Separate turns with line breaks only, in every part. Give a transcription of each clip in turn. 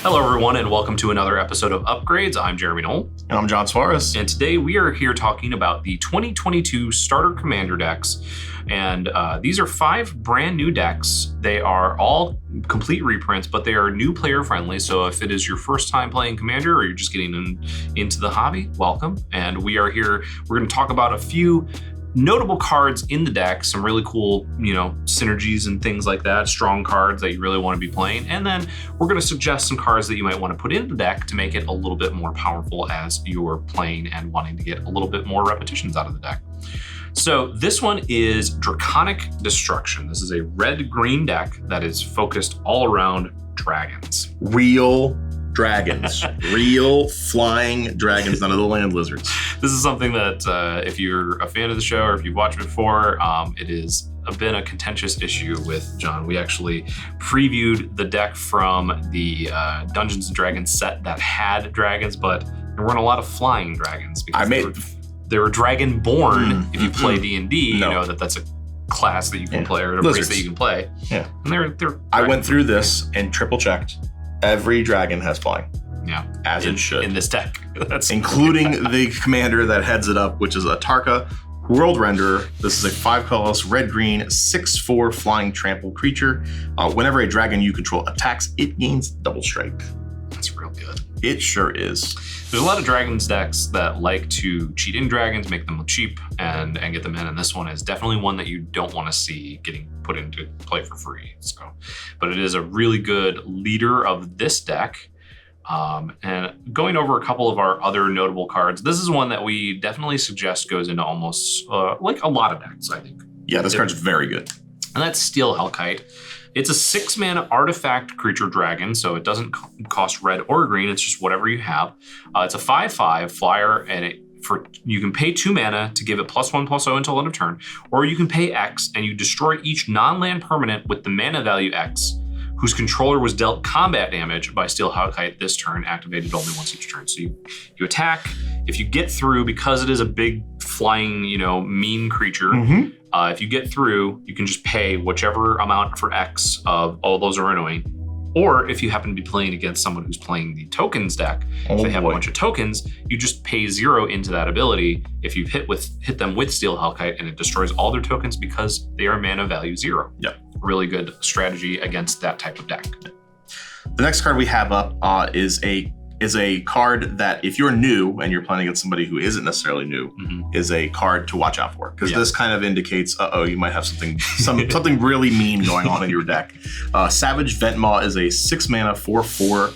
Hello, everyone, and welcome to another episode of Upgrades. I'm Jeremy Knoll.
And I'm John Suarez.
And today we are here talking about the 2022 Starter Commander decks. And these are 5 brand new decks. They are all complete reprints, but they are new player friendly. So if it is your first time playing Commander or you're just getting into the hobby, welcome. And we are here, we're going to talk about a few notable cards in the deck, some really cool, synergies and things like that, strong cards that you really want to be playing. And then we're going to suggest some cards that you might want to put in the deck to make it a little bit more powerful as you're playing and wanting to get a little bit more repetitions out of the deck. So this one is Draconic Destruction. This is a red-green deck that is focused all around dragons.
Real dragons. Real flying dragons, none of the land lizards.
This is something that if you're a fan of the show or if you've watched before, it has been a contentious issue with John. We actually previewed the deck from the Dungeons & Dragons set that had dragons, but there weren't a lot of flying dragons because they were dragon-born. If you play D&D, you know that's a class that you can play or a race that you can play.
Yeah.
And they're
I went through this and triple checked. Every dragon has flying.
Yeah.
As it should.
In this deck. That's
including the commander that heads it up, which is a Tarka World Renderer. This is a 5-colorless red-green 6/4 flying trample creature. Whenever a dragon you control attacks, it gains double strike.
That's real good.
It sure is.
There's a lot of dragons decks that like to cheat in dragons, make them look cheap, and get them in. And this one is definitely one that you don't want to see getting put into play for free. So, but it is a really good leader of this deck. And going over a couple of our other notable cards, this is one that we definitely suggest goes into almost like a lot of decks, I think.
Yeah, this card's very good.
And that's Steel Hellkite. It's a 6-mana artifact creature dragon, so it doesn't cost red or green. It's just whatever you have. It's a 5/5 flyer, and you can pay 2 mana to give it +1/+0 until end of turn, or you can pay X and you destroy each non-land permanent with the mana value X whose controller was dealt combat damage by Steel Hellkite this turn, activated only once each turn. So you attack. If you get through, because it is a big flying, mean creature, if you get through, you can just pay whichever amount for X of all those are annoying. Or if you happen to be playing against someone who's playing the tokens deck, if they have a bunch of tokens, you just pay 0 into that ability if you hit them with Steel Hellkite, and it destroys all their tokens because they are mana value 0.
Yep.
Really good strategy against that type of deck.
The next card we have up is a card that if you're new and you're playing against somebody who isn't necessarily new, is a card to watch out for, because this kind of indicates, you might have something really mean going on in your deck. Savage Ventma is a 6-mana 4/4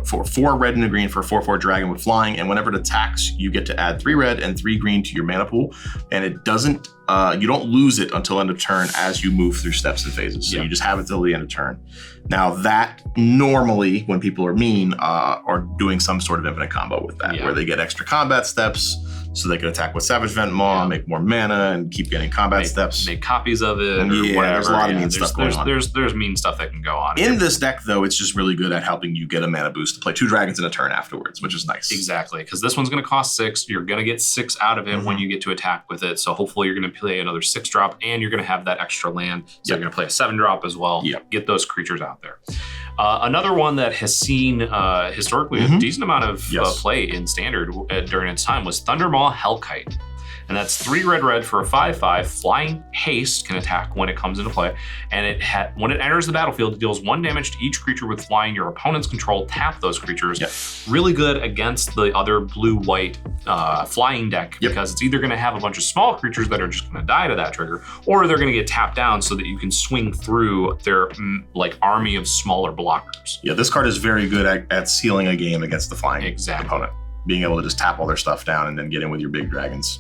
for 4 red and a green for a 4/4 dragon with flying, and whenever it attacks, you get to add 3 red and 3 green to your mana pool, and it doesn't. You don't lose it until end of turn as you move through steps and phases. So you just have it till the end of turn. Now that normally, when people are mean, are doing some sort of infinite combo with that, where they get extra combat steps, so they can attack with Savage Ventma, make more mana, and keep getting combat steps.
Make copies of it, or whatever.
There's a lot of mean stuff going on.
There's mean stuff that can go on.
In this deck, though, it's just really good at helping you get a mana boost to play 2 dragons in a turn afterwards, which is nice.
Exactly, because this one's going to cost 6. You're going to get 6 out of it when you get to attack with it. So hopefully you're going to play another 6-drop, and you're going to have that extra land. So you're going to play a 7-drop as well. Get those creatures out there. Another one that has seen historically a decent amount of play in Standard during its time was Thunderball Hellkite. And that's 3 red for a 5/5. Flying haste, can attack when it comes into play. And when it enters the battlefield, it deals 1 damage to each creature with flying your opponent's control. Tap those creatures. Really good against the other blue-white flying deck, because it's either going to have a bunch of small creatures that are just going to die to that trigger, or they're going to get tapped down so that you can swing through their army of smaller blockers. Yeah,
this card is very good at sealing a game against the flying opponent. Being able to just tap all their stuff down and then get in with your big dragons.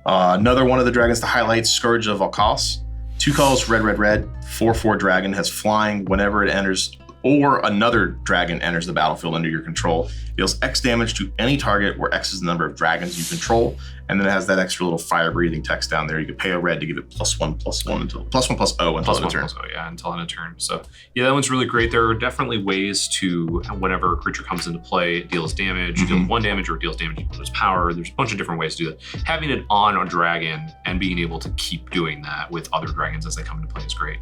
Another one of the dragons to highlight, Scourge of All Costs. 2 colors, red, 4/4 dragon, has flying whenever it enters, or another dragon enters the battlefield under your control. Deals X damage to any target where X is the number of dragons you control. And then it has that extra little fire breathing text down there. You could pay a red to give it +1/+1 until +1/+0 until end of turn.
Until end of turn. So that one's really great. There are definitely ways to, whenever a creature comes into play, it deals damage, deals 1 damage, or it deals damage equal to its power. There's a bunch of different ways to do that. Having it on a dragon and being able to keep doing that with other dragons as they come into play is great.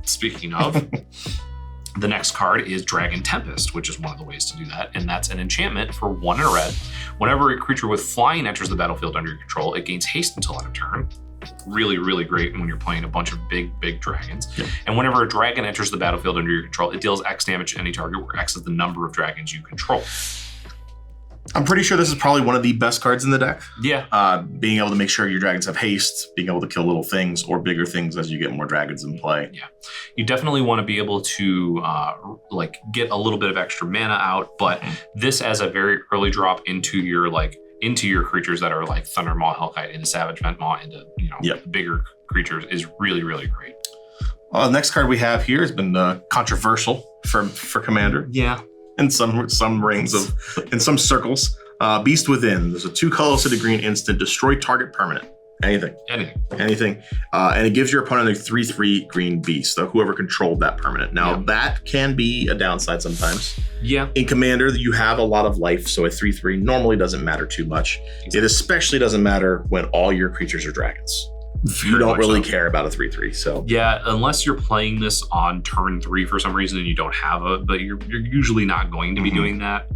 Speaking of, The next card is Dragon Tempest, which is one of the ways to do that, and that's an enchantment for 1 and a red. Whenever a creature with flying enters the battlefield under your control, it gains haste until end of turn. Really, really great when you're playing a bunch of big dragons.
Yep.
And whenever a dragon enters the battlefield under your control, it deals X damage to any target where X is the number of dragons you control.
I'm pretty sure this is probably one of the best cards in the deck.
Yeah.
Being able to make sure your dragons have haste, being able to kill little things or bigger things as you get more dragons in play.
Yeah. You definitely want to be able to get a little bit of extra mana out, but this as a very early drop into your creatures that are like Thunderball Hellkite into Savage Ventma into bigger creatures is really, really great.
The next card we have here has been controversial for Commander.
Yeah.
In some rings in some circles. Beast Within. There's a 2 colorless and a green instant. Destroy target permanent. Anything. And it gives your opponent a 3/3 green beast, so whoever controlled that permanent. Now that can be a downside sometimes.
Yeah.
In Commander, you have a lot of life, so a 3/3 normally doesn't matter too much. Exactly. It especially doesn't matter when all your creatures are dragons. You don't really care about a 3/3. So
yeah, unless you're playing this on turn 3 for some reason and you don't have but you're usually not going to be doing that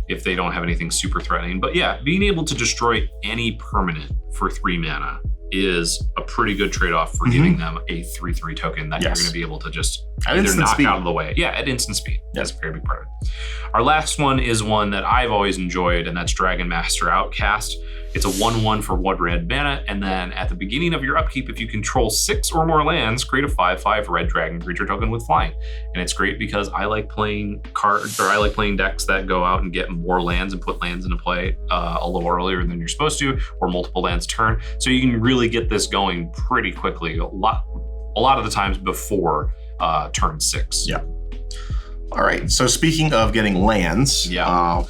if they don't have anything super threatening. But yeah, being able to destroy any permanent for 3 mana is a pretty good trade-off for giving them a 3/3 token that you're going to be able to just either knock out of the way. Yeah, at instant speed. That's a very big part of it. Our last one is one that I've always enjoyed, and that's Dragon Master Outcast. It's a 1/1 for 1 red mana, and then at the beginning of your upkeep, if you control 6 or more lands, create a 5/5 red dragon creature token with flying. And it's great because I like playing decks that go out and get more lands and put lands into play a little earlier than you're supposed to, or multiple lands a turn. So you can really get this going pretty quickly, a lot of the times before turn 6.
Yeah. All right, so speaking of getting lands,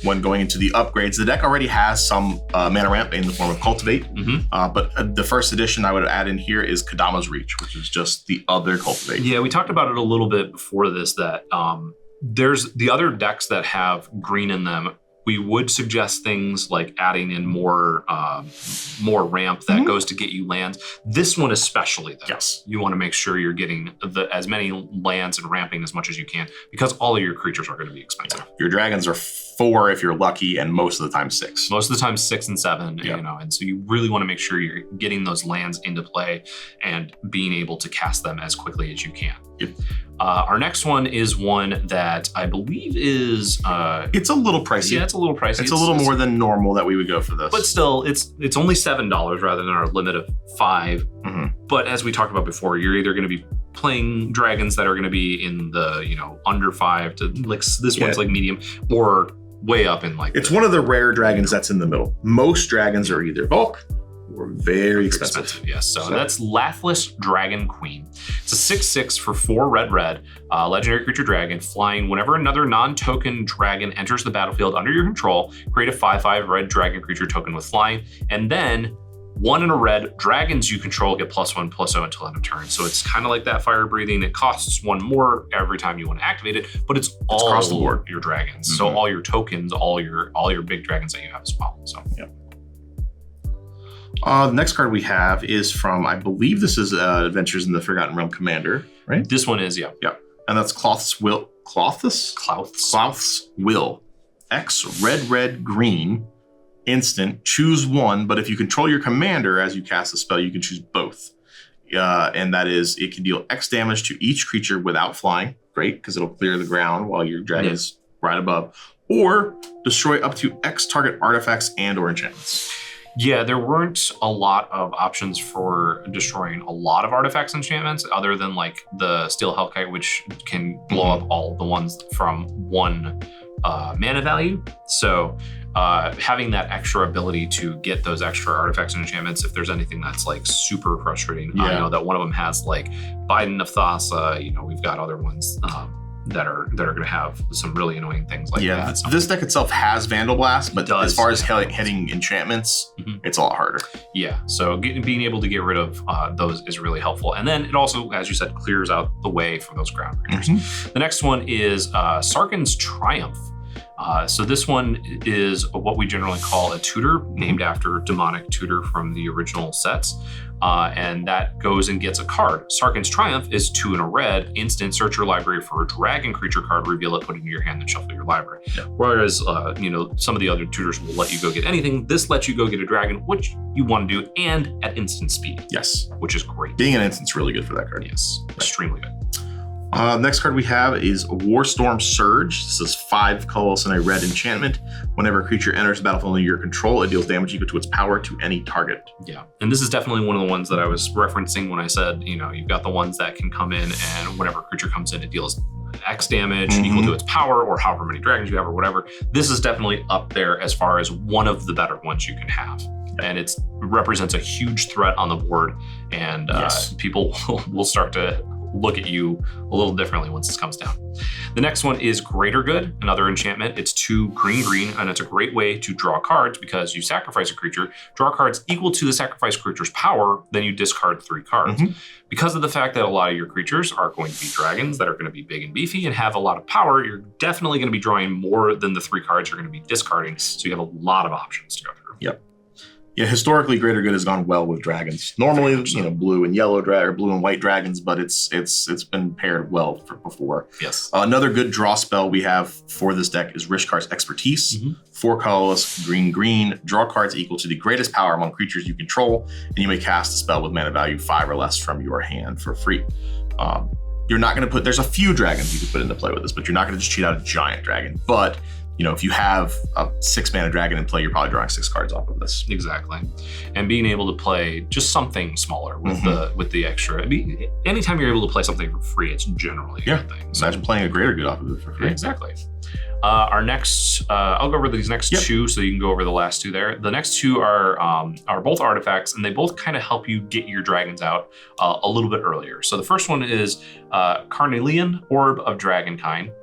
when going into the upgrades, the deck already has some mana ramp in the form of Cultivate, but the first edition I would add in here is Kadama's Reach, which is just the other Cultivate.
Yeah, we talked about it a little bit before this, that there's the other decks that have green in them. We would suggest things like adding in more ramp that goes to get you lands. This one especially, though.
Yes.
You want to make sure you're getting as many lands and ramping as much as you can, because all of your creatures are going to be expensive.
Yeah. Your dragons are 4 if you're lucky, and most of the time 6.
Most of the time 6 and 7, and so you really want to make sure you're getting those lands into play and being able to cast them as quickly as you can.
Yep.
Our next one is one that I believe is...
it's a little pricey.
Yeah, it's a little pricey.
It's a little more than normal that we would go for this.
But still, it's only $7 rather than our limit of $5. But as we talked about before, you're either going to be playing dragons that are going to be in the, under 5 to this one's like medium, or way up in like...
It's one of the rare dragons that's in the middle. Most dragons are either bulk or very expensive.
Yes, so that's Laughless Dragon Queen. It's a 6/6 for 4 red, legendary creature dragon, flying. Whenever another non-token dragon enters the battlefield under your control, create a 5/5 red dragon creature token with flying, and then 1 and a red, dragons you control get +1/+0 until end of turn. So it's kind of like that fire breathing. It costs 1 more every time you want to activate it, but it's all
across the board.
Your dragons. So all your tokens, all your big dragons that you have as well. So
the next card we have is from, I believe this is Adventures in the Forgotten Realm Commander, right?
This one is, yeah.
And that's Clouth's Will. Clouth's Will. X red green. Instant, choose 1, but if you control your commander as you cast a spell, you can choose both. And that is, it can deal X damage to each creature without flying. Great, because it'll clear the ground while your dragon is right above. Or destroy up to X target artifacts and or enchantments.
Yeah, there weren't a lot of options for destroying a lot of artifacts and enchantments other than like the Steel Hellkite, which can blow up all the ones from 1 mana value. So having that extra ability to get those extra artifacts and enchantments, if there's anything that's like super frustrating, I know that one of them has like Biden of Thassa, we've got other ones that are going to have some really annoying things like that.
This deck itself has Vandal Blast, but as far as hitting enchantments, it's a lot harder. Yeah,
so being able to get rid of those is really helpful. And then it also, as you said, clears out the way for those ground creatures. The next one is Sarkins Triumph. So this one is what we generally call a tutor, named after demonic tutor from the original sets. and that goes and gets a card. Sarkins Triumph is 2 and a red, instant, search your library for a dragon creature card, reveal it, put it into your hand, then shuffle your library. Yeah. Whereas, some of the other tutors will let you go get anything. This lets you go get a dragon, which you want to do, and at instant speed.
Yes.
Which is great.
Being an instant's really good for that card.
Yes, extremely good.
Next card we have is Warstorm Surge. This is 5 colorless and a red enchantment. Whenever a creature enters the battlefield under your control, it deals damage equal to its power to any target.
Yeah, and this is definitely one of the ones that I was referencing when I said, you've got the ones that can come in and whenever a creature comes in, it deals X damage equal to its power or however many dragons you have or whatever. This is definitely up there as far as one of the better ones you can have. And it represents a huge threat on the board, and people will start to look at you a little differently once this comes down. The next one is Greater Good, another enchantment. It's 2 green, and it's a great way to draw cards because you sacrifice a creature, draw cards equal to the sacrificed creature's power, then you discard 3 cards. Because of the fact that a lot of your creatures are going to be dragons that are going to be big and beefy and have a lot of power, you're definitely going to be drawing more than the 3 cards you're going to be discarding, so you have a lot of options to go through.
Yep. Yeah, historically, Greater Good has gone well with dragons. Normally, blue and yellow or blue and white dragons, but it's been paired well before.
Yes.
Another good draw spell we have for this deck is Rishkar's Expertise. 4 colorless, green. Draw cards equal to the greatest power among creatures you control, and you may cast a spell with mana value 5 or less from your hand for free. You're not going to there's a few dragons you can put into play with this, but you're not going to just cheat out a giant dragon. But if you have a 6 mana dragon in play, you're probably drawing 6 cards off of this.
Exactly. And being able to play just something smaller with the extra. Anytime you're able to play something for free, it's generally a good thing.
So imagine playing a Greater Good off of it for free.
Yeah, exactly. Our next, I'll go over these next 2 so you can go over the last 2 there. The next 2 are both artifacts, and they both kind of help you get your dragons out a little bit earlier. So the first one is Carnelian Orb of Dragonkind.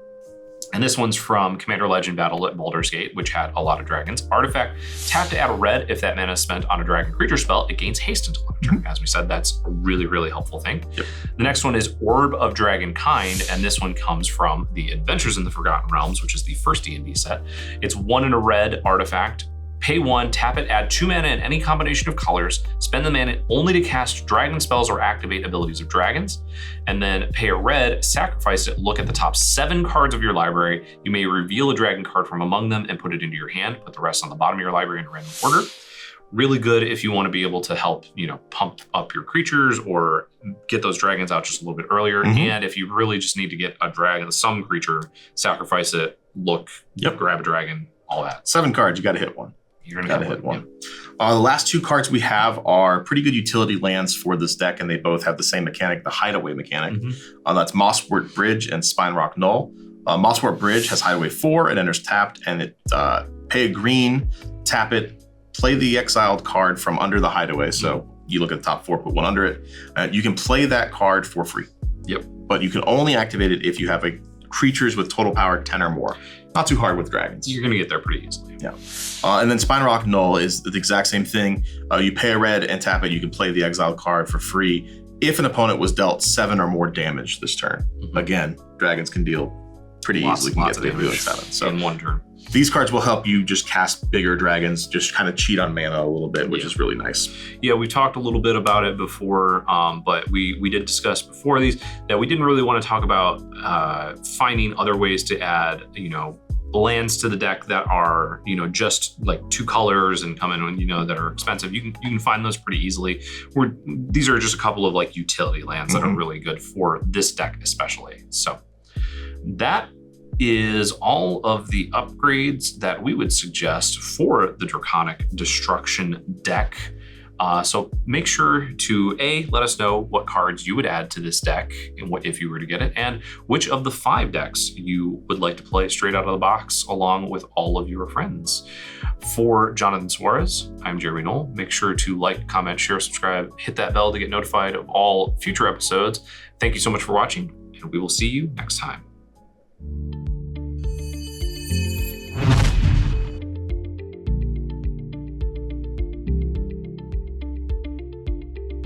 And this one's from Commander Legend Battle at Baldur's Gate, which had a lot of dragons. Artifact, tap to add a red. If that mana is spent on a dragon creature spell, it gains haste until end of turn. As we said, that's a really, really helpful thing. Yep. The next one is Orb of Dragonkind, and this one comes from the Adventures in the Forgotten Realms, which is the first D&D set. It's 1 and a red artifact. Pay 1, tap it, add 2 mana in any combination of colors, spend the mana only to cast dragon spells or activate abilities of dragons, and then pay a red, sacrifice it, look at the top 7 cards of your library. You may reveal a dragon card from among them and put it into your hand, put the rest on the bottom of your library in a random order. Really good if you want to be able to help, pump up your creatures or get those dragons out just a little bit earlier. And if you really just need to get a dragon, some creature, sacrifice it, look, grab a dragon, all that.
7 cards, you got to hit one.
You're gonna hit one.
The last 2 cards we have are pretty good utility lands for this deck, and they both have the same mechanic, the Hideaway mechanic. That's Mosswort Bridge and Spinerock Null. Mosswort Bridge has Hideaway 4, it enters tapped, and it pay a green, tap it, play the exiled card from under the Hideaway. So you look at the top 4, put 1 under it. You can play that card for free. Yep. But you can only activate it if you have creatures with total power 10 or more. Not too hard with dragons.
You're going to get there pretty easily.
Yeah. And then Spinerock Null is the exact same thing. You pay a red and tap it. You can play the exiled card for free if an opponent was dealt 7 or more damage this turn. Again, dragons can deal pretty easily. Can get to doing 7. So
in 1 turn.
These cards will help you just cast bigger dragons, just kind of cheat on mana a little bit, which is really nice.
Yeah, we talked a little bit about it before, but we did discuss before these that we didn't really want to talk about finding other ways to add, lands to the deck that are, just like 2 colors and come in, that are expensive. You can find those pretty easily. These are just a couple of utility lands that are really good for this deck especially. So that is all of the upgrades that we would suggest for the Draconic Destruction deck. So make sure to let us know what cards you would add to this deck and if you were to get it, and which of the 5 decks you would like to play straight out of the box along with all of your friends. For Jonathan Suarez, I'm Jeremy Knoll. Make sure to like, comment, share, subscribe, hit that bell to get notified of all future episodes. Thank you so much for watching, and we will see you next time.